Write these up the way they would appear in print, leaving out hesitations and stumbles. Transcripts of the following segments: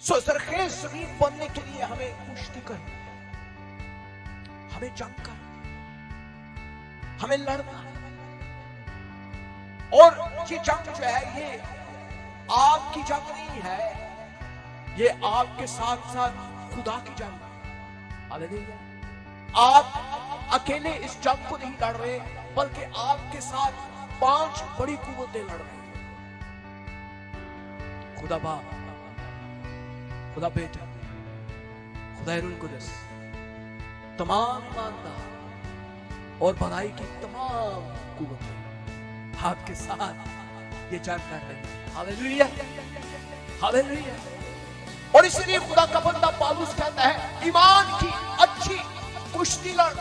सो सरखेज जमीन बनने के लिए हमें कुश्ती करनी है, हमें जंग करना, हमें लड़ना है। और ये जंग जो है ये आपकी जंग नहीं है, ये आपके साथ साथ खुदा की जंग है। हालेलुया। आप अकेले इस जंग को नहीं लड़ रहे, बल्कि आपके साथ 5 बड़ी कुव्वतें लड़ रही हैं। खुदा बाप, खुदा बेटा, खुदा रूह कुदस, तमाम ईमानदार और भलाई की तमाम कुव्वतें आपके साथ ये जंग लड़ रही है। Hallelujah, hallelujah. और इसलिए खुदा का बंदा पौलुस कहता है, ईमान की अच्छी कुश्ती लड़।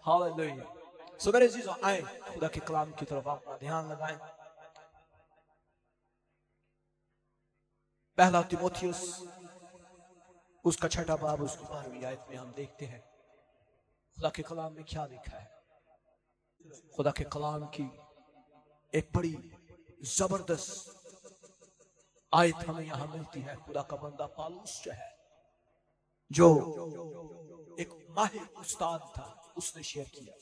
हालेलुया। सो मेरे अजीजों, आए खुदा के कलाम की तरफ अपना ध्यान लगाएं। पहला तीमुथियुस उसका 6वां बाब उसकी 12वीं आयत में हम देखते हैं खुदा के कलाम में क्या लिखा है। खुदा के कलाम की एक बड़ी जबरदस्त आयत हमें यहां मिलती है। खुदा का बंदा पौलुस जो है, जो एक माहिर उस्ताद था, उसने शेयर किया।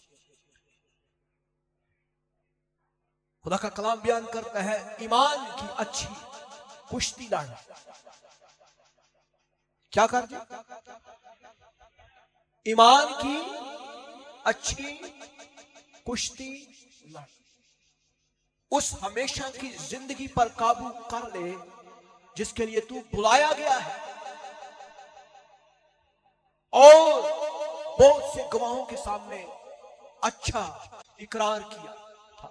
खुदा का कलाम बयान करता है, ईमान की अच्छी कुश्ती लड़। क्या कर दिया? ईमान की अच्छी कुश्ती लड़। उस हमेशा की जिंदगी पर काबू कर ले जिसके लिए तू बुलाया गया है, और बहुत से गवाहों के सामने अच्छा इकरार किया था।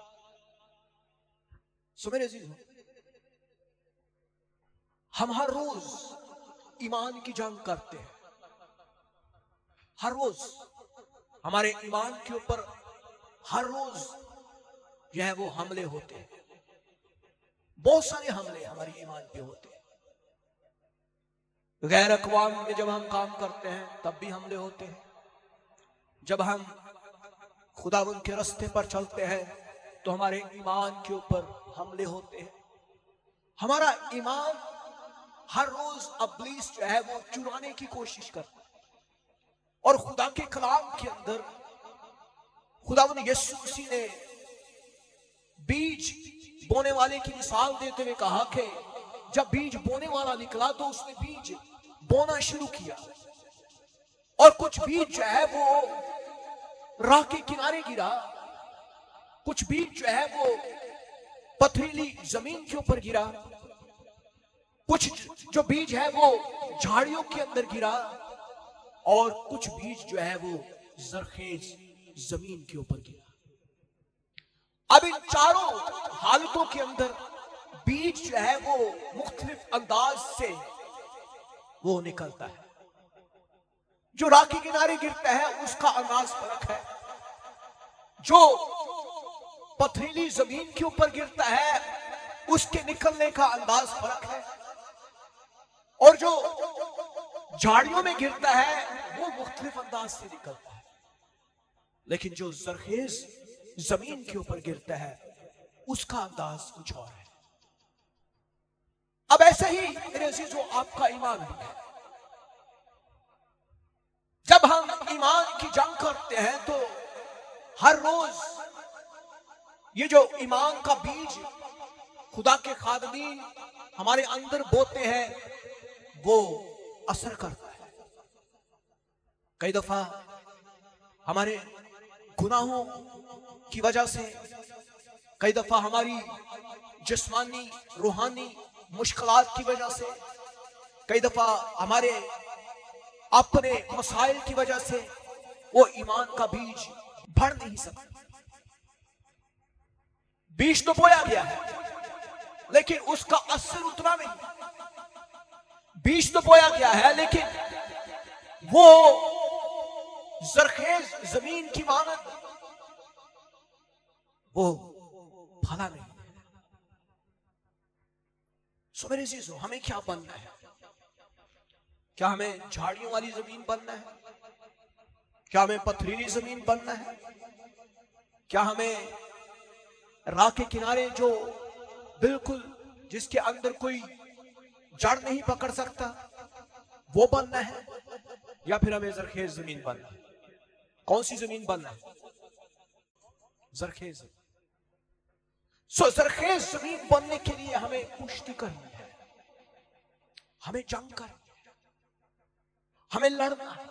सो मेरे अजीज, हम हर रोज ईमान की जंग करते हैं। हर रोज हमारे ईमान के ऊपर हर रोज जो है वो हमले होते हैं। बहुत सारे हमले हमारी ईमान पे होते हैं। गैर अक़वाम में जब हम काम करते हैं तब भी हमले होते हैं। जब हम खुदावंद के रास्ते पर चलते हैं तो हमारे ईमान के ऊपर हमले होते हैं। हमारा ईमान हर रोज इब्लीस जो है वो चुराने की कोशिश करता है। और खुदा के कलाम के अंदर खुदावंद यीशु मसीह ने बीज बोने वाले की मिसाल देते हुए कहा कि जब बीज बोने वाला निकला तो उसने बीज बोना शुरू किया, और कुछ बीज जो है वो राह के किनारे गिरा, कुछ बीज जो है वो पथरीली जमीन के ऊपर गिरा, कुछ जो बीज है वो झाड़ियों के अंदर गिरा, और कुछ बीज जो है वो जरखेज जमीन के ऊपर गिरा। अब इन चारों हालतों के अंदर बीज जो है वो मुख्तलिफ अंदाज से वो निकलता है। जो राह के किनारे गिरता है उसका अंदाज फर्क है, जो पथरीली जमीन के ऊपर गिरता है उसके निकलने का अंदाज फर्क है, और जो झाड़ियों में गिरता है वो मुख्तलिफ अंदाज से निकलता है। लेकिन जो जरखेज जमीन के ऊपर गिरता है उसका अंदाज कुछ और है। अब ऐसे ही मेरे अजीजों आपका ईमान है। जब हम ईमान की जंग करते हैं तो हर रोज ये जो ईमान का बीज खुदा के खादमीन हमारे अंदर बोते हैं वो असर करता है। कई दफा हमारे गुनाहों की वजह से, कई दफा हमारी जिस्मानी रूहानी मुश्किलात की वजह से, कई दफा हमारे अपने मसाइल की वजह से वो ईमान का बीज बढ़ नहीं सकता। बीज तो बोया गया है लेकिन उसका असर उतना नहीं। बीज तो बोया गया है लेकिन वो जरखेज जमीन की मानत वो फला नहीं है। सो मेरे अजीजों, हमें क्या बनना है? क्या हमें झाड़ियों वाली जमीन बनना है? क्या हमें पथरीली जमीन बनना है? क्या हमें राह के किनारे जो बिल्कुल जिसके अंदर कोई जड़ नहीं पकड़ सकता वो बनना है? या फिर हमें जरखेज जमीन बनना है? कौन सी जमीन बनना है? जरखेज। सो जरखेज जमीन बनने के लिए हमें कुश्ती करनी है, हमें जंग करनी है, हमें लड़ना है।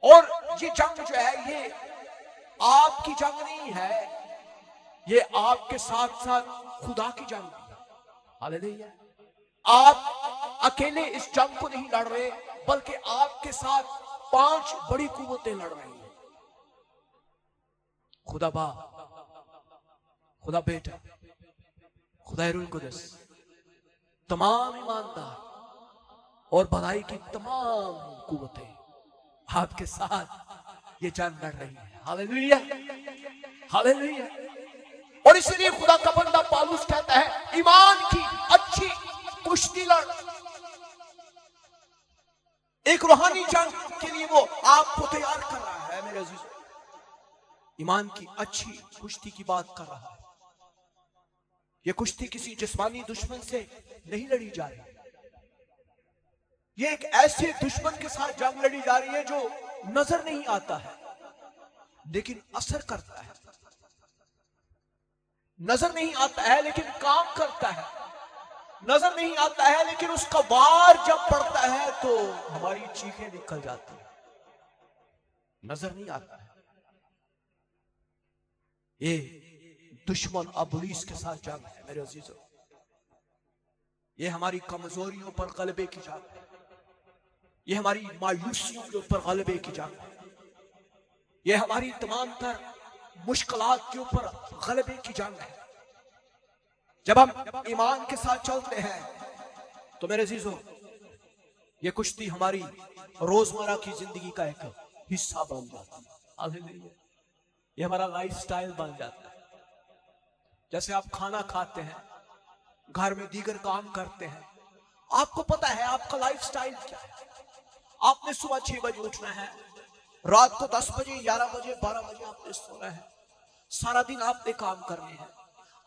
और ये जंग जो है ये आपकी जंग नहीं है, ये आपके साथ साथ खुदा की जंग है। हालेलुया। आप अकेले इस जंग को नहीं लड़ रहे, बल्कि आपके साथ 5 बड़ी कुव्वतें लड़ रही हैं। खुदा बाप, खुदा बेटा, खुदा रूह कुदस, तमाम ईमानदार और भलाई की तमाम कुव्वतें आपके साथ ये जंग लड़ रही है। Hallelujah, hallelujah. और इसलिए खुदा का बंदा पौलुस कहता है, ईमान की अच्छी कुश्ती लड़। एक रूहानी जंग के लिए वो आपको तैयार कर रहा है मेरे अजीज। ईमान की अच्छी कुश्ती की बात कर रहा है। ये कुश्ती किसी जिस्मानी दुश्मन से नहीं लड़ी जा रही, ये एक ऐसे दुश्मन के साथ जंग लड़ी जा रही है जो नजर नहीं आता है लेकिन असर करता है, नजर नहीं आता है लेकिन काम करता है, नजर नहीं आता है लेकिन उसका वार जब पड़ता है तो हमारी चीखें निकल जाती है। नजर नहीं आता है। ये दुश्मन अबलीस के साथ जंग है मेरे अजीजों। ये हमारी कमजोरियों पर गलबे की जंग है, ये हमारी मायूसियों के ऊपर गलबे की जंग है, ये हमारी तमाम तर मुश्किलात के ऊपर गलबे की जंग है। जब हम ईमान के साथ चलते हैं तो मेरे अजीजों ये कुश्ती हमारी रोजमर्रा की जिंदगी का एक हिस्सा बन जाती है। ये हमारा लाइफस्टाइल बन जाता है। जैसे आप खाना खाते हैं, घर में दीगर काम करते हैं, आपको पता है आपका लाइफस्टाइल क्या है। आपने सुबह 6 बजे उठना है, रात को 10 बजे 11 बजे 12 बजे आपने सोना है, सारा दिन आपने काम करने हैं।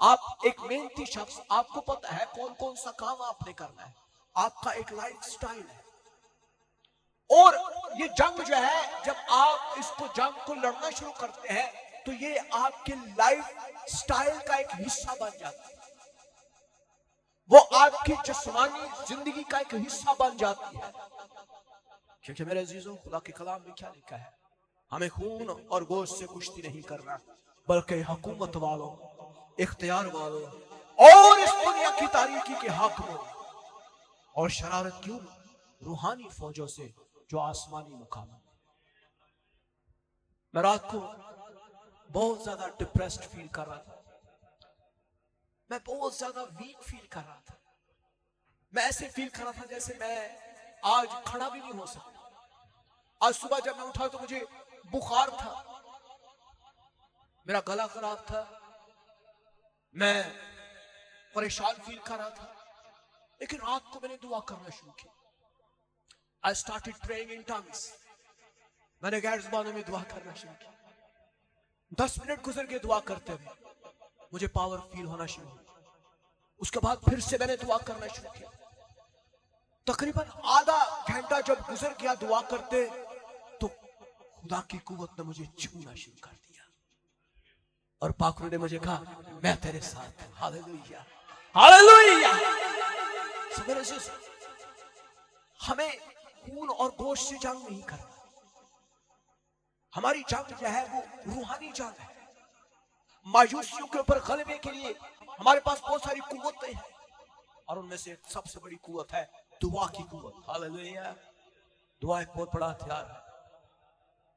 आप एक मेहनती शख्स, आपको पता है कौन कौन सा काम आपने करना है, आपका एक लाइफस्टाइल है। और ये जंग जो है, जब आप इसको जंग को लड़ना शुरू करते हैं तो ये आपके लाइफ स्टाइल का एक हिस्सा बन जाता है, वो आपकी जिस्मानी जिंदगी का एक हिस्सा बन जाती है। क्योंकि मेरे अजीजों, खुदा के कलाम में क्या लिखा है? हमें खून और गोश्त से कुश्ती नहीं करना, बल्कि हुकूमत वालों, इख्तियार वालों और इस दुनिया की तारीकी के हाकिमों और शरारत क्यों रूहानी फौजों से जो आसमानी मुकाम है। मैं रात को बहुत ज्यादा डिप्रेस्ड फील कर रहा था, मैं बहुत ज्यादा वीक फील कर रहा था। मैं ऐसे फील कर रहा था जैसे मैं आज खड़ा भी नहीं हो सकता। आज सुबह जब मैं उठा तो मुझे बुखार था, मेरा गला खराब था, मैं परेशान फील कर रहा था। लेकिन रात को मैंने दुआ करना शुरू की। I started praying in tongues. मैंने गैर ज़ुबानों में दुआ करना शुरू की। 10 मिनट गुजर के दुआ करते हुए मुझे पावर फील होना शुरू हुआ। उसके बाद फिर से मैंने दुआ करना शुरू किया। तकरीबन आधा घंटा जब गुजर गया दुआ करते, तो खुदा की कुव्वत ने मुझे छूना शुरू कर दिया और पाखरू ने मुझे कहा, मैं तेरे साथ हूं। Hallelujah, hallelujah. हमें खून और गोश्त से जंग नहीं करना। हमारी जंग जो है वो रूहानी जंग है। मायूसियों के ऊपर गलबे के लिए हमारे पास बहुत सारी कुव्वतें हैं और उनमें से सबसे बड़ी कुव्वत है दुआ की कुव्वत। हालेलुया। दुआ एक बहुत बड़ा हथियार है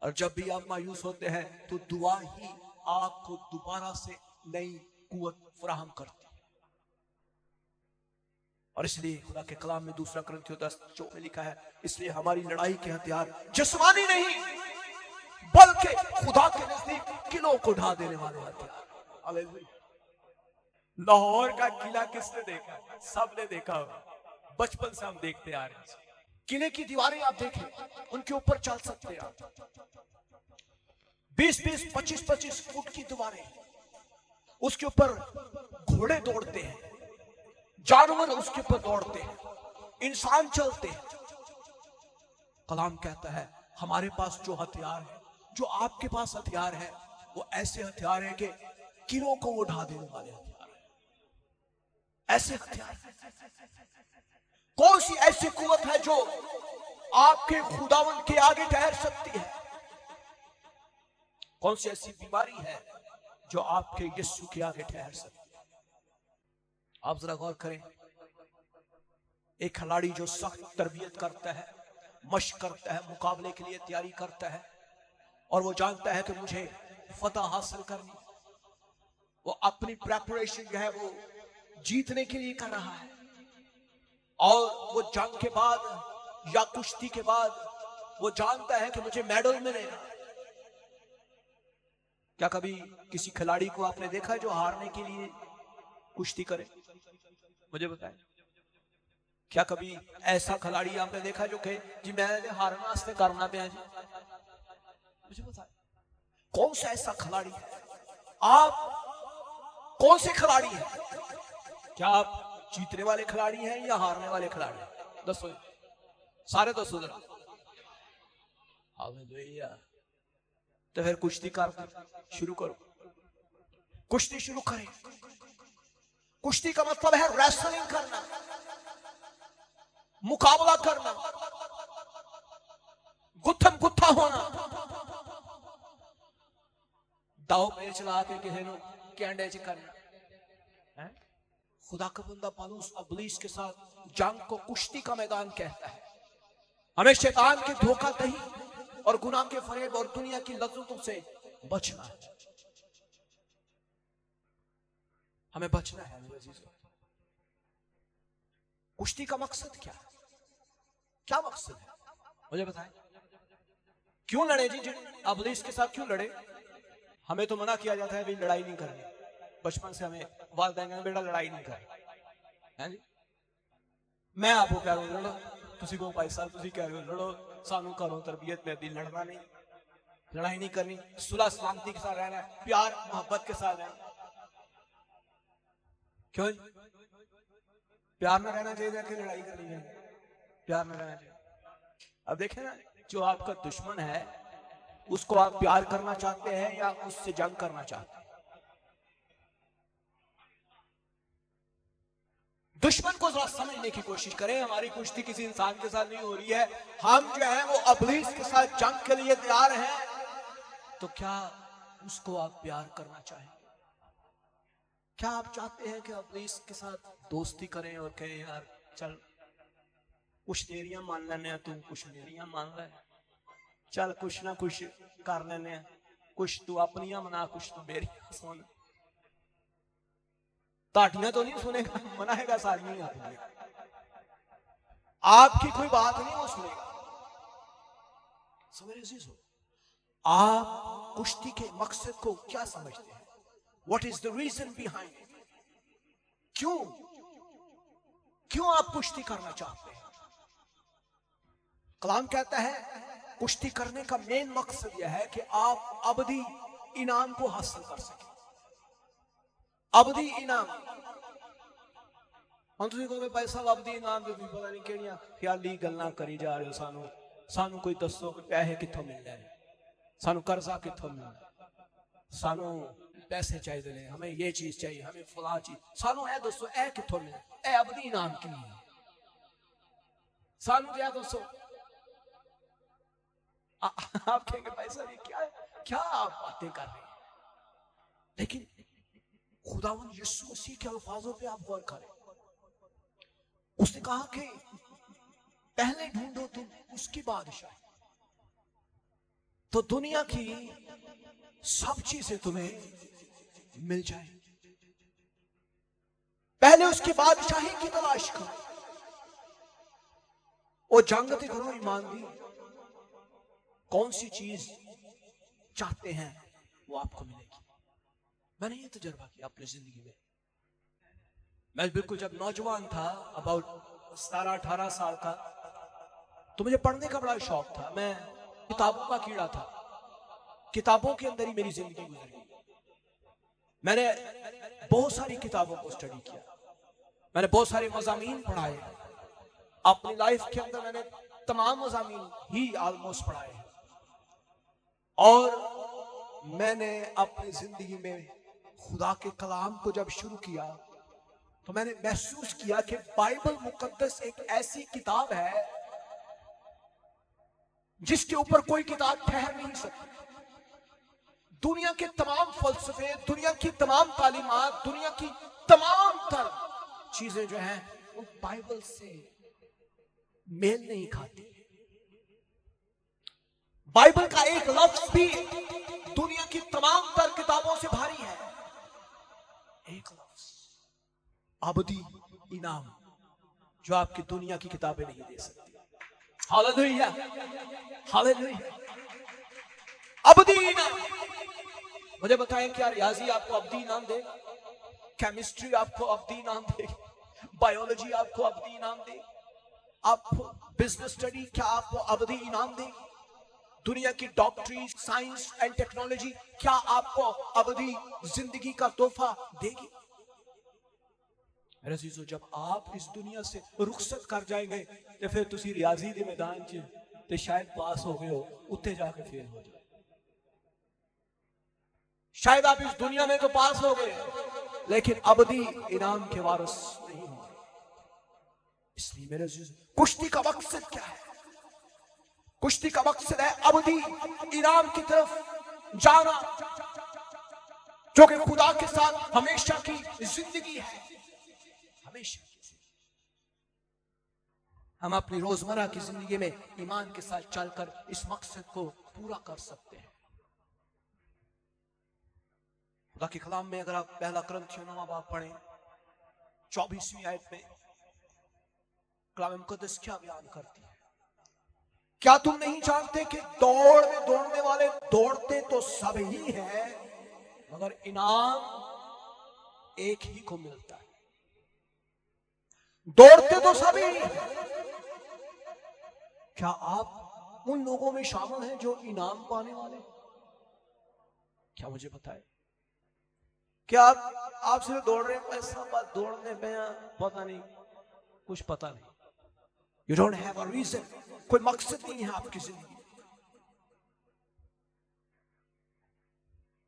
और जब भी आप मायूस होते हैं तो दुआ ही आपको दोबारा से नई कुव्वत फराहम करती है। और इसलिए खुदा के कलाम में 2 कुरिन्थियों 10:4 में लिखा है, इसलिए हमारी लड़ाई के हथियार जिस्मानी नहीं बल्कि खुदा के नजदीक किलों को ढा देने वाले हथियार। हालेलुया। लाहौर का किला किसने देखा? सबने देखा होगा, बचपन से हम देखते आ रहे हैं। किले की दीवारें आप देखें, उनके ऊपर चल सकते हैं आप। 20-20, 25-25 फुट की दीवारें, उसके ऊपर घोड़े दौड़ते हैं, जानवर उसके ऊपर दौड़ते हैं, इंसान चलते हैं। कलाम कहता है हमारे पास जो हथियार है, जो आपके पास हथियार है, वो ऐसे हथियार है कि किलों को वो ढा देने वाले हथियार है। ऐसे हथियार, कौन सी ऐसी कुवत है जो आपके खुदावंद के आगे ठहर सकती है? कौन सी ऐसी बीमारी है जो आपके यीशु के आगे ठहर सकती है? आप जरा गौर करें, एक खिलाड़ी जो सख्त तरबियत करता है, मशक करता है, मुकाबले के लिए तैयारी करता है, और वो जानता है कि मुझे फतह हासिल करनी, वो अपनी प्रेपरेशन जो है वो जीतने के लिए कर रहा है, और वो जंग के बाद या कुश्ती के बाद वो जानता है कि मुझे मेडल मिलेगा। क्या कभी किसी खिलाड़ी को आपने देखा है जो हारने के लिए कुश्ती करे? मुझे बताएं, क्या कभी ऐसा खिलाड़ी आपने देखा जो कहे जी मैं हारना वास्ते करना पे जी? मुझे बताएं, कौन सा ऐसा खिलाड़ी है? आप कौन से खिलाड़ी हैं? क्या आप जीतने वाले खिलाड़ी हैं या हारने वाले खिलाड़ी हैं? दसो, सारे दसो जरा। हालेलुया। तो फिर कुश्ती कर शुरू करो, कुश्ती शुरू करें। कुश्ती का मतलब है रेसलिंग करना, मुकाबला करना, गुत्थम गुत्था होना, दाव पेच ला के किसी को कैंडे च करना है। खुदा का बंदा पौलुस इब्लीस के साथ जंग को कुश्ती का मैदान कहता है। हमें शैतान के धोखाधड़ी और गुनाह के फरेब और दुनिया की लज्जतों से बचना है, हमें बचना है। कुश्ती का मकसद क्या है? क्या मकसद है मुझे बताएं। क्यों लड़े जी इब्लीस के साथ? क्यों लड़े? हमें तो मना किया जाता है भी लड़ाई नहीं करनी, बचपन से हमें वालिदैन ने बेटा लड़ाई नहीं करनी है जी। मैं आपको कह रहा हूं लड़ो, तुसी को भाई साहब तुसी कह रहे हो लड़ो, सानू घरों तरबियत में भी लड़ना नहीं, लड़ाई नहीं करनी, सुलह सलामती के साथ रहना है, प्यार मोहब्बत के साथ रहना। क्यों? प्यार में रहना चाहिए कि लड़ाई करनी है? प्यार में रहना चाहिए। अब देखें ना, जो आपका दुश्मन है उसको आप प्यार करना चाहते हैं या उससे जंग करना चाहते हैं? दुश्मन को जरा समझने की कोशिश करें। हमारी कुश्ती किसी इंसान के साथ नहीं हो रही है, हम जो है वो इब्लीस के साथ जंग के लिए तैयार हैं। तो क्या उसको आप प्यार करना चाहेंगे? क्या आप चाहते हैं कि इब्लीस के साथ दोस्ती करें और कहें यार चल कुछ तेरियां मान लेने, तू कुछ मेरियां मान ले, चल कुछ ना कुछ कर लेने, कुछ तू अपनियां मना कुछ तू मेरियां सुन। ताटियां तो नहीं सुनेगा, मनाएगा सारी आपकी, आपकी कोई बात नहीं वो सुनेगा। समझ? आप कुश्ती के मकसद को क्या समझते हैं? What is the reason behind it? क्यों आप कुश्ती करना चाहते हैं? कलाम कहता है कुश्ती करने का मेन मकसद यह है कि आप अबदी इनाम को हासिल कर सकें। अबदी इनाम। हम तुझे कहोगे भाई साहब अबदी इनाम तो पता नहीं केड़ियां ख्याली गल्लां करी जा रहे हो, सानू कोई दसो कि पैसे कित्थों मिलने, सानू कर्जा कित्थों मिलना, सानू पैसे चाहिए, हमें ये चीज चाहिए, हमें फलां चीज, सानू ए दसो ए कित्थों मिलना, ए अबदी इनाम की है, सानू क्या दसो। आप कहेंगे भाई साहब ये क्या है, क्या आप बातें कर रहे हैं? लेकिन खुदावंद यीशु मसीह के अल्फाजों पे आप गौर करें। उसने कहा कि पहले ढूंढो तुम उसकी बादशाही, तो दुनिया की सब चीजें तुम्हें मिल जाए। पहले उसकी बादशाही की तलाश करो। वो जांगते करो ईमान दी, कौन सी चीज चाहते हैं वो आपको मिलेगी। मैंने ये तजर्बा किया अपनी जिंदगी में। मैं बिल्कुल जब नौजवान था, अबाउट 17-18 साल का, तो मुझे पढ़ने का बड़ा शौक था। मैं किताबों का कीड़ा था, किताबों के अंदर ही मेरी जिंदगी गुजरी। मैंने बहुत सारी किताबों को स्टडी किया, मैंने बहुत सारे मज़ामीन पढ़ाए अपनी लाइफ के अंदर। मैंने तमाम मज़ामीन ही ऑलमोस्ट पढ़ाए और मैंने अपनी जिंदगी में खुदा के कलाम को जब शुरू किया तो मैंने महसूस किया कि बाइबल मुकद्दस एक ऐसी किताब है जिसके ऊपर कोई किताब ठहर नहीं सकती। दुनिया के तमाम फलसफे, दुनिया की तमाम तालीमात, दुनिया की तमाम तर चीजें जो हैं वो बाइबल से मेल नहीं खाती। बाइबल का एक लफ्ज भी दुनिया की तमाम तर किताबों से भारी है। एक लफ्ज अबदी इनाम जो आपकी दुनिया की किताबें नहीं दे सकती। Hallelujah, hallelujah. अबदी इनाम। मुझे बताएं, क्या रियाजी आपको अबदी इनाम देगा? केमिस्ट्री आपको अबदी इनाम देगी? बायोलॉजी आपको अबदी इनाम देगी? आप बिजनेस स्टडी क्या आपको अबदी इनाम देगी? दुनिया की डॉक्टरी, साइंस एंड टेक्नोलॉजी क्या आपको अबदी जिंदगी का तोहफा देगी? अजीजों, जब आप इस दुनिया से रुखसत कर जाएंगे तो फिर तुसी रियाजी के मैदान च ते शायद पास हो गए हो, उत्ते जाके फेल हो जाए। शायद आप इस दुनिया में तो पास हो गए लेकिन अबदी इनाम के वारिस नहीं होंगे। इसलिए मेरे अजीज, कुश्ती का मकसद क्या है? कुश्ती का मकसद है अबदी इनाम की तरफ जाना, जो कि खुदा के साथ हमेशा की जिंदगी है। हमेशा की जिंदगी। हम अपनी रोजमर्रा की जिंदगी में ईमान के साथ चलकर इस मकसद को पूरा कर सकते हैं। खुदा के कलाम में अगर आप पहला कुरिन्थियों 9वां बाब पढ़ें 24वीं आयत में कलाम मुकद्दस क्या बयान करती है? क्या तुम नहीं जानते कि दौड़ में दौड़ने वाले दौड़ते तो सब ही हैं मगर इनाम एक ही को मिलता है। दौड़ते तो सभी, क्या आप उन लोगों में शामिल हैं जो इनाम पाने वाले? क्या मुझे बताए, क्या आप सिर्फ दौड़ रहे हैं? ऐसा बात दौड़ने में पता नहीं, कुछ पता नहीं। You don't have a reason, कोई मकसद नहीं है आपकी जिंदगी।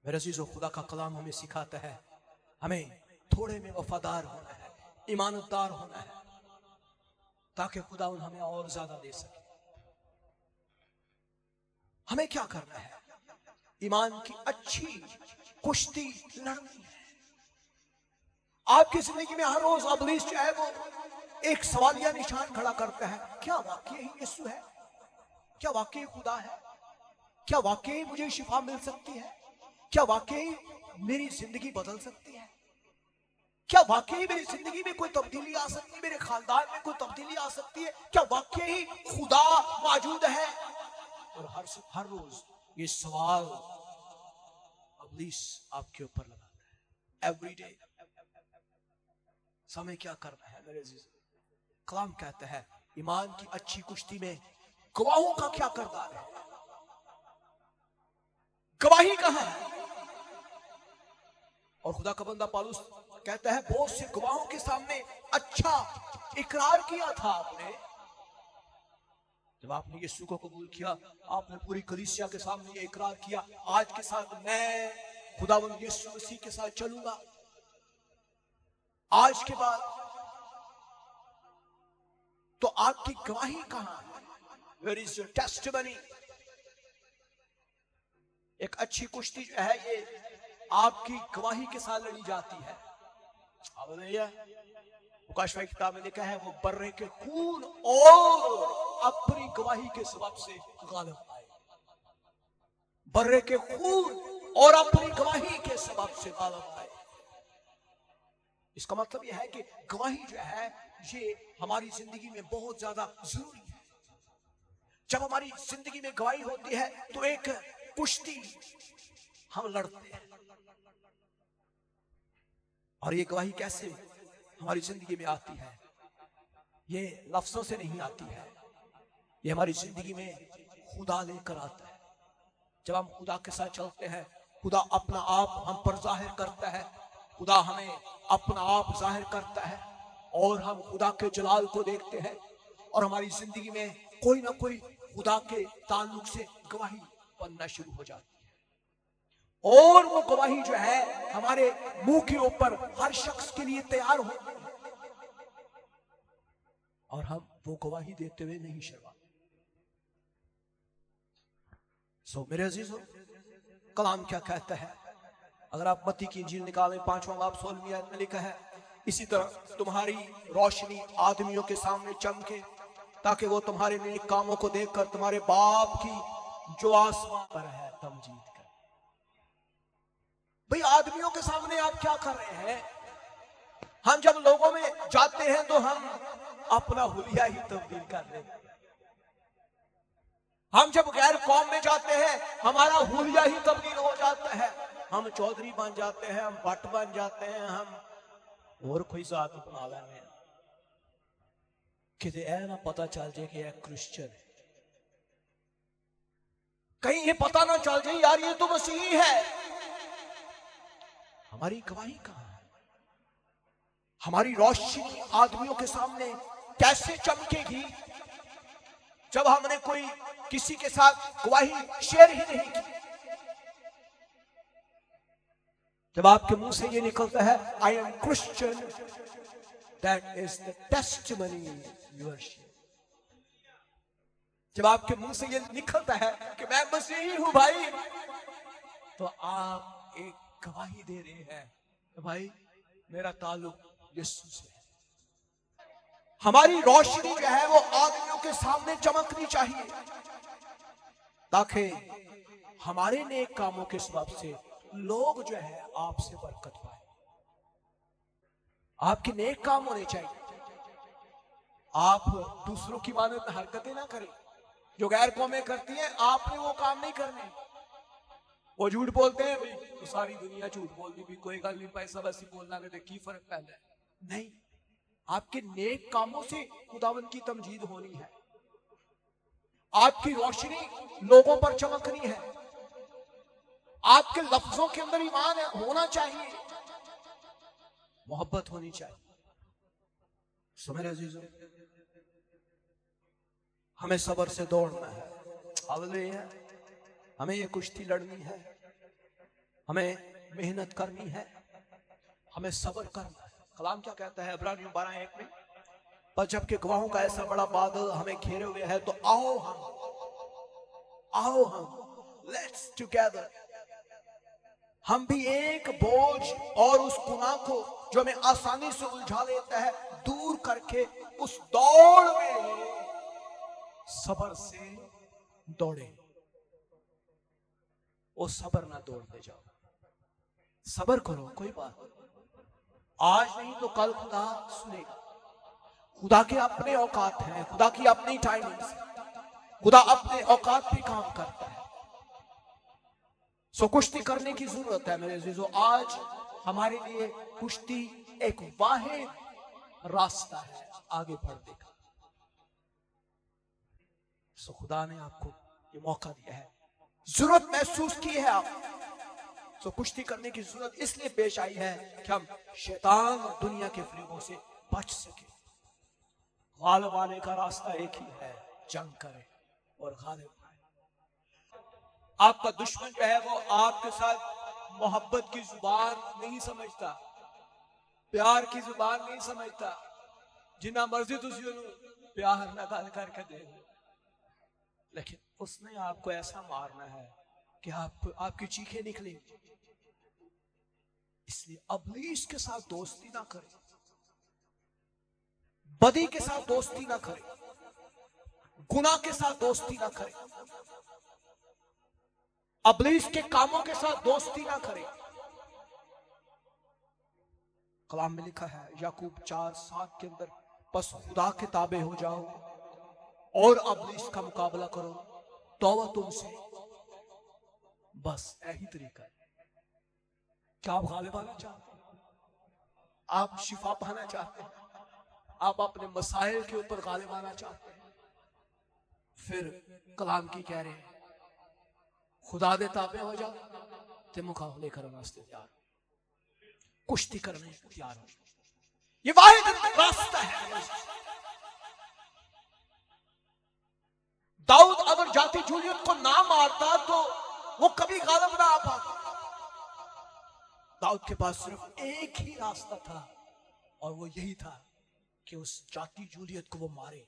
मेरे अजीजों, खुदा का कलाम हमें सिखाता है हमें थोड़े में वफादार होना है, ईमानदार होना है, ताकि खुदा हमें और ज्यादा दे सके। हमें क्या करना है? ईमान की अच्छी कुश्ती लड़नी है। आपकी जिंदगी में हर रोज इब्लीस जो है वो एक सवालिया निशान खड़ा करता है, क्या वाकई ही यीशु है? क्या वाकई खुदा है? क्या वाकई मुझे शिफा मिल सकती है? क्या वाकई मेरी जिंदगी बदल सकती है? क्या वाकई मेरी जिंदगी में कोई तब्दीली आ सकती है? मेरे खानदान में कोई तब्दीली आ सकती है? क्या वाकई खुदा मौजूद है? और हर रोज ये सवाल इब्लीस आपके ऊपर लगाता है। Every day. समय क्या करना है मेरे अजीज? कलाम कहता है ईमान की अच्छी कुश्ती में गवाहों का क्या किरदार है? गवाही कहां है? और खुदा का बंदा पौलुस कहता है बहुत से गवाहों के सामने अच्छा इकरार किया था आपने। जब आपने यीशु को कबूल किया, आपने पूरी कलीसिया के सामने ये इकरार किया, आज के साथ मैं खुदावंद यीशु मसीह के साथ चलूंगा। आज के बाद तो आपकी गवाही कहां है? Where is your testimony? एक अच्छी कुश्ती जो है ये आपकी गवाही के साथ लड़ी जाती है। प्रकाश भाई किताब में लिखा है वो बर्रे के खून और अपनी गवाही के सबब से गालिब आए। बर्रे के खून और अपनी गवाही के सबब से गालिब आए। इसका मतलब यह है कि गवाही जो है ये हमारी जिंदगी में बहुत ज्यादा जरूरी है। जब हमारी जिंदगी में गवाही होती है तो एक कुश्ती हम लड़ते हैं। और ये गवाही कैसे हमारी जिंदगी में आती है? ये लफ्जों से नहीं आती है, ये हमारी जिंदगी में खुदा लेकर आता है। जब हम खुदा के साथ चलते हैं, खुदा अपना आप हम पर जाहिर करता है, खुदा हमें अपना आप जाहिर करता है और हम खुदा के जलाल को देखते हैं और हमारी जिंदगी में कोई ना कोई खुदा के ताल्लुक से गवाही बनना शुरू हो जाती है। और वो गवाही जो है हमारे मुंह के ऊपर हर शख्स के लिए तैयार होती है और हम वो गवाही देते हुए नहीं शर्माते। मेरे अजीजों, कलाम क्या कहता है? अगर आप मत्ती की इंजील निकालें 5वां बाब 16वीं आयत में लिखा है, इसी तरह तुम्हारी रोशनी आदमियों के सामने चमके ताकि वो तुम्हारे नेक कामों को देखकर तुम्हारे बाप की जो आसमान पर है तमजीद कर। भाई, आदमियों के सामने आप क्या कर रहे हैं? हम जब लोगों में जाते हैं तो हम अपना हुलिया ही तब्दील कर रहे हैं। हम जब गैर कौम में जाते हैं हमारा हुलिया ही तब्दील हो जाता है। हम चौधरी बन जाते हैं, हम भट्ट बन जाते हैं, हम और कोई जात बना लेते हैं कि ना पता चल जाए कि एक क्रिश्चियन है। कहीं ये पता ना चल जाए यार ये तो मसीही है। हमारी गवाही कहां है? हमारी रोशनी आदमियों के सामने कैसे चमकेगी जब हमने कोई किसी के साथ गवाही शेयर ही नहीं की? जब आपके मुंह से ये निकलता है I am Christian, that is the testimony you are sharing. जब आपके मुंह से ये निकलता है कि मैं मसीही हूं भाई, तो आप एक गवाही दे रहे हैं कि भाई मेरा ताल्लुक यीशु से है। हमारी रोशनी जो है वो आदमियों के सामने चमकनी चाहिए ताकि हमारे नेक कामों के सबब से लोग जो है आपसे बरकत पाए। आपके नेक काम होने चाहिए। आप दूसरों की मानत में हरकतें ना करें जो गैर कौमें करती हैं। आपने वो काम नहीं करने। वो झूठ बोलते हैं भाई, तो सारी दुनिया झूठ बोलती भी, कोई गल नहीं, पैसा बस ही बोलना नहीं, की फर्क पैदा है? नहीं, आपके नेक कामों से खुदावन की तमजीद होनी है। आपकी रोशनी लोगों पर चमकनी है। आपके लफ्जों के अंदर ईमान होना चाहिए, मोहब्बत होनी चाहिए। मेरे अजीजों, हमें सब्र से दौड़ना है। हालेलुया। हमें ये कुश्ती लड़नी है, हमें मेहनत करनी है, हमें सब्र करना है। कलाम क्या कहता है इब्रानियों 12:1 में? पर जबकि गवाहों का ऐसा बड़ा बादल हमें घेरे हुए है तो आओ हम लेट्स टुगेदर, हम भी एक बोझ और उस गुनाह को जो हमें आसानी से उलझा लेता है दूर करके उस दौड़ में सब्र से दौड़े। वो सब्र ना दौड़ते जाओ, सब्र करो। कोई बात आज नहीं तो कल खुदा सुनेगा। खुदा के अपने औकात हैं, खुदा की अपनी टाइमिंग्स, खुदा अपने औकात पे काम करता है। कुश्ती करने की जरूरत है मेरे अजीजों। आज हमारे लिए कुश्ती एक वाहिद रास्ता है आगे बढ़ने का। खुदा ने आपको ये मौका दिया है, जरूरत महसूस की है आप। कुश्ती करने की जरूरत इसलिए पेश आई है कि हम शैतान और दुनिया के फरेबों से बच सके। गालिब आने का रास्ता एक ही है, जंग करें और गालिब आए। आपका दुश्मन जो है वो आपके साथ मोहब्बत की जुबान नहीं समझता, प्यार की जुबान नहीं समझता। जिन्ना मर्जी तुसी प्यार ना गल करके दे, लेकिन उसने आपको ऐसा मारना है कि आपकी चीखें निकलेंगी। इसलिए अबलीस के साथ दोस्ती ना करें, बदी के साथ दोस्ती ना करें, गुनाह के साथ दोस्ती ना करें, अबलीस के कामों के साथ दोस्ती ना करें। कलाम में लिखा है याकूब 4:7 के अंदर, बस खुदा के ताबे हो जाओ और इब्लीस का मुकाबला करो, तौबा तुमसे। बस यही तरीका है। क्या आप गालिब आना चाहते हैं? आप शिफा पाना चाहते हैं? आप अपने मसाइल के ऊपर गालिब आना चाहते हैं? फिर कलाम की कह रहे हैं, खुदा दे ताबे हो जाओ, ते मुकाबले करने वास्ते तैयार, कुश्ती करने तैयार हो। ये वाहिद रास्ता है। दाऊद अगर जाति जूलियत को ना मारता तो वो कभी गालिब ना आ पाता। दाऊद के पास सिर्फ एक ही रास्ता था, और वो यही था कि उस जाति जूलियत को वो मारे,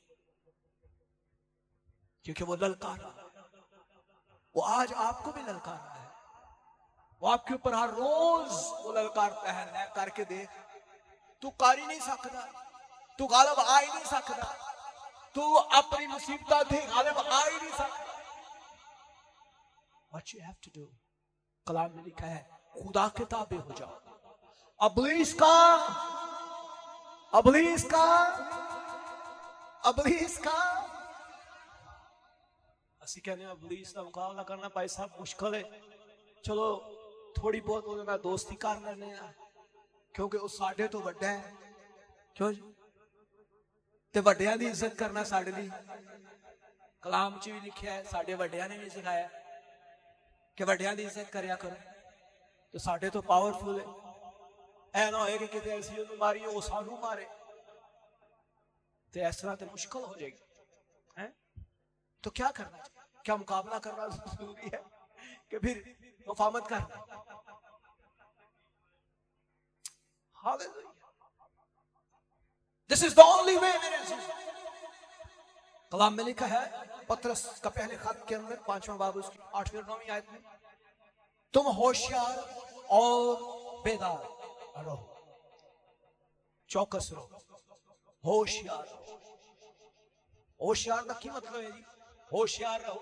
क्योंकि वो ललकार रहा। वो आज आपको भी ललकार रहा है। वो आपके ऊपर हर रोज वो ललकारता है, मैं करके देख, तू कर ही नहीं सकता, तू गालिब आ ही नहीं सकता, तू अपनी मुसीबत थे गालिब आ ही नहीं सकता। What you have to do, कलाम में लिखा है, खुदा के ताबे हो जाओ। इब्लीस का असि कहने इब्लीस का मुकाबला करना भाई साहब मुश्किल है, चलो थोड़ी बहुत ਉਹਦੇ ਨਾਲ दोस्ती कर लेने हैं, क्योंकि वो साढ़े तो ਵੱਡਾ है। क्यों जी? ते ਵੱਡਿਆਂ ਦੀ इज्जत करना साढ़े ਲਈ कलाम च भी लिखा है, साढ़े ਵੱਡਿਆਂ ने भी सिखाया कि ਵੱਡਿਆਂ ਦੀ इज्जत करया करो। तो साढ़े तो पावरफुल है, ऐ ना होए कि किते ऐसी ਉਹਨੂੰ मारिए वो सानू मारे, तो इस तरह तो मुश्किल हो जाएगी है। तो क्या करना चाहिए? क्या मुकाबला करना जरूरी है कि फिर मुफाहमत करना? Hallelujah, this is the only way. कलाम में लिखा है पतरस का पहले खत के अंदर 5वां बाब उसकी 8वीं और 9वीं आयत में, तुम होशियार और बेदार रहो, चौकस रहो। होशियार, होशियार का क्या मतलब है जी? होशियार रहो,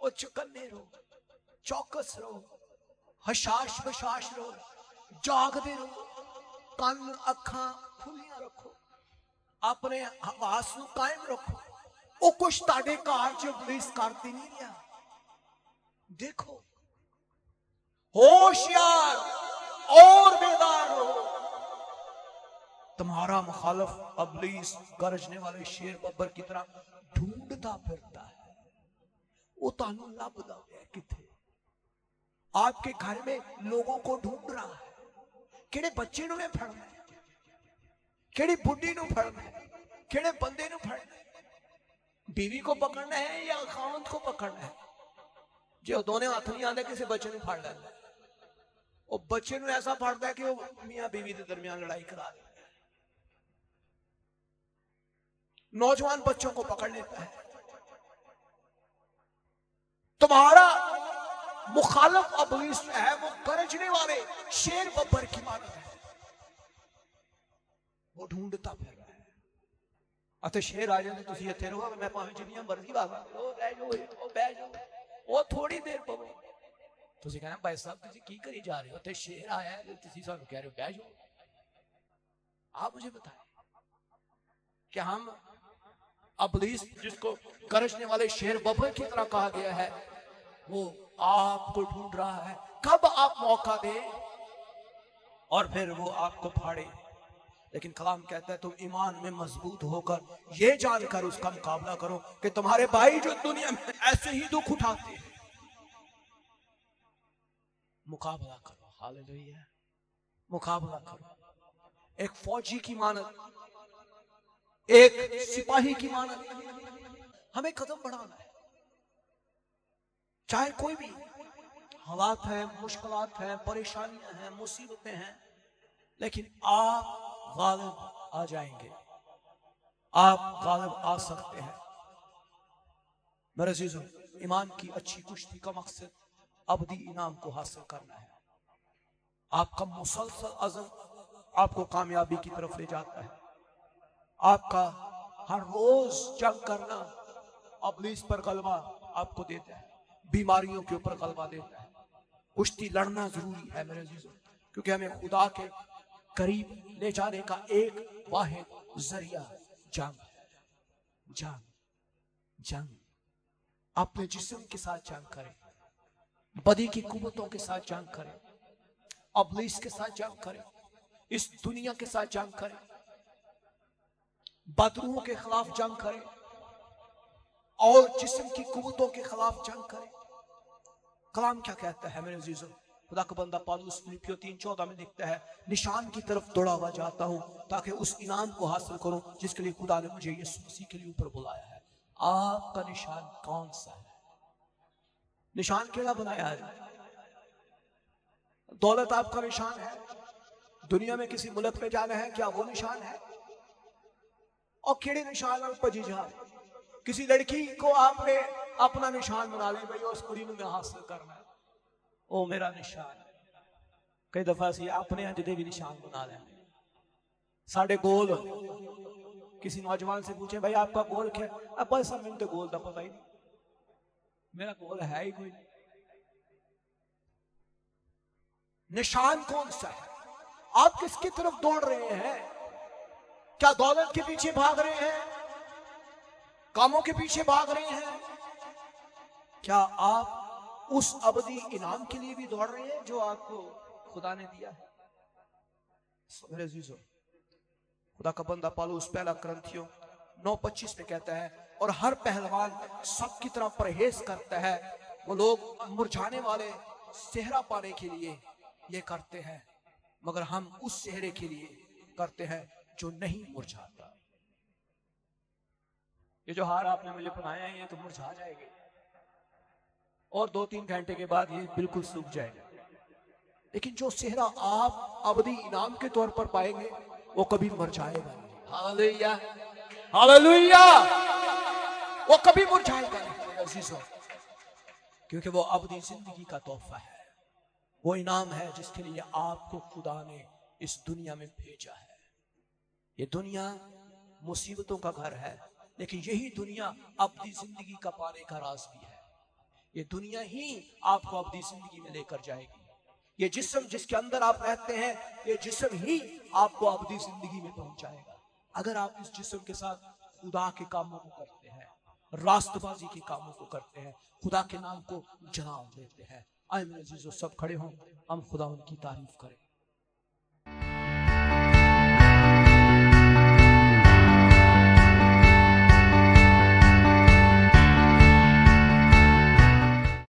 और चौकन्ने रहो, चौकस रहो, हशाश बशाश रहो, जागते रहो, कान अखा खुलियां रखो, अपने हवास नूं कायम रखो। वो कुछ ताड़े कार च इब्लीस करती नहीं रहा। देखो, होशियार और बेदार रहो। तुम्हारा मुखालिफ इब्लीस गरजने वाले शेर बब्बर की तरह ढूंढता फिरता है, वो तानू लभदा है किथे। आपके घर में लोगों को ढूंढ रहा है, केड़े बच्चे नूं फड़ना है, केड़ी बुढ़ी नूं फड़ना है, केड़े बंदे नूं फड़ना है, बीवी को पकड़ना है या खामद को पकड़ना है। जो दोनों हाथ नहीं आते किसी बच्चे नूं फड़ लेंदा, वो बच्चे नूं ऐसा फड़दा है कि वो मियां बीवी के दरमियान लड़ाई करा देता है। नौजवान बच्चों को पकड़ लेता है। तुम्हारा मुखालिफ इब्लीस है, वो गरजने वाले शेर बब्बर की मानत है, वो ढूंढता फिर रहा है। अते शेर आ जाए तुम इत्थे रहो, मैं भावें जिन्नियां मर्जी आवाज़ां दो, लै जाओ, ओ बह जाओ, वो थोड़ी देर पवो। तुम कहना भाई साहब तुम की करी जा रहे हो, ते शेर आया है, तुम सानू कह रहे हो बह जाओ। आप मुझे बताएं कि हम इब्लीस जिसको गरजने वाले शेर बब्बर की तरह कहा गया है, वो आपको ढूंढ रहा है, कब आप मौका दे और फिर वो आपको फाड़े। लेकिन कलाम कहता है तुम ईमान में मजबूत होकर ये जानकर उसका मुकाबला करो कि तुम्हारे भाई जो दुनिया में ऐसे ही दुख उठाते हैं, मुकाबला करो। हालेलुया, मुकाबला करो। एक फौजी की मानत, एक सिपाही की मानत हमें कदम बढ़ाना है। चाहे कोई भी हालात है, मुश्किलात है, परेशानियां हैं, मुसीबतें हैं, लेकिन आप गालिब आ जाएंगे, आप गालिब आ सकते हैं। मेरे अजीजों, ईमान की अच्छी कुश्ती का मकसद अबदी इनाम को हासिल करना है। आपका मुसलसल अज़म आपको कामयाबी की तरफ ले जाता है। आपका हर रोज जंग करना इब्लीस पर गलबा आपको देता है, बीमारियों के ऊपर गलबा देता है। कुश्ती लड़ना जरूरी है मेरे अजीजों, क्योंकि हमें खुदा के करीब ले जाने का एक वाहिद जरिया जंग है। जंग जंग अपने जिस्म के साथ जंग करें, बदी की कुव्वतों के साथ जंग करें, इब्लीस के साथ जंग करें, इस दुनिया के साथ जंग करें, बदरूहों के खिलाफ जंग करें और जिस्म की कुव्वतों के खिलाफ जंग करें। कलाम क्या कहता है मेरे अजीजों? खुदा का बंदा पौलुस फिलिप्पियों 3:14 में लिखता है, निशान की तरफ दौड़ा हुआ जाता हूं ताकि उस इनाम को हासिल करूं जिसके लिए खुदा ने मुझे यीशु मसीह के लिए ऊपर बुलाया है। आपका निशान कौन सा है? निशान केड़ा बनाया है? दौलत आपका निशान है? दुनिया में किसी मुल्क पे जाना है, क्या वो निशान है? और केड़े निशान पर जीजा? किसी लड़की को आपने अपना निशान बना लिया, भाई उस कुड़ी में हासिल करना है, ओ मेरा निशान है। कई दफा सी अपने अंजदे भी निशान बना लें। साढ़े गोल किसी नौजवान से पूछे, भाई आपका गोल क्या? अब बस मैंने तो गोल का पता ही नहीं, मेरा गोल है ही कोई। निशान कौन सा है? आप किसकी तरफ दौड़ रहे हैं? क्या दौलत के पीछे भाग रहे हैं? कामों के पीछे भाग रहे हैं? क्या आप उस अबदी इनाम के लिए भी दौड़ रहे हैं जो आपको खुदा ने दिया है? मेरे अजीजों, खुदा का बंदा पौलुस पहला कुरिन्थियों 9:25 में कहता है, और हर पहलवान सबकी तरह परहेज करता है। वो लोग मुरझाने वाले सेहरा पाने के लिए ये करते हैं, मगर हम उस सेहरे के लिए करते हैं जो नहीं मुरझाता। ये जो हार आपने मुझे पहनाए हैं ये तो मुरझा जाएंगे और 2-3 घंटे के बाद ये बिल्कुल सूख जाएगा, लेकिन जो सेहरा आप अबदी इनाम के तौर पर पाएंगे वो कभी मुरझाएगा नहीं। हालेलुया, हालेलुया, वो कभी मुरझाएगा नहीं अजीजों, क्योंकि वो अबदी जिंदगी का तोहफा है। वो इनाम है जिसके लिए आपको खुदा ने इस दुनिया में भेजा है। ये दुनिया मुसीबतों का घर है, लेकिन यही दुनिया अबदी जिंदगी का पाने का राज भी है। ये दुनिया ही आपको अबदी जिंदगी में लेकर जाएगी। ये जिस्म जिसके अंदर आप रहते हैं, ये जिस्म ही आपको अबदी जिंदगी में पहुंचाएगा। अगर आप इस जिस्म के साथ खुदा के कामों को करते हैं, रास्तबाजी के कामों को करते हैं, खुदा के नाम को जलाल देते हैं। आए मेरे अजीजों, सब खड़े हों, हम खुदा उनकी तारीफ करें।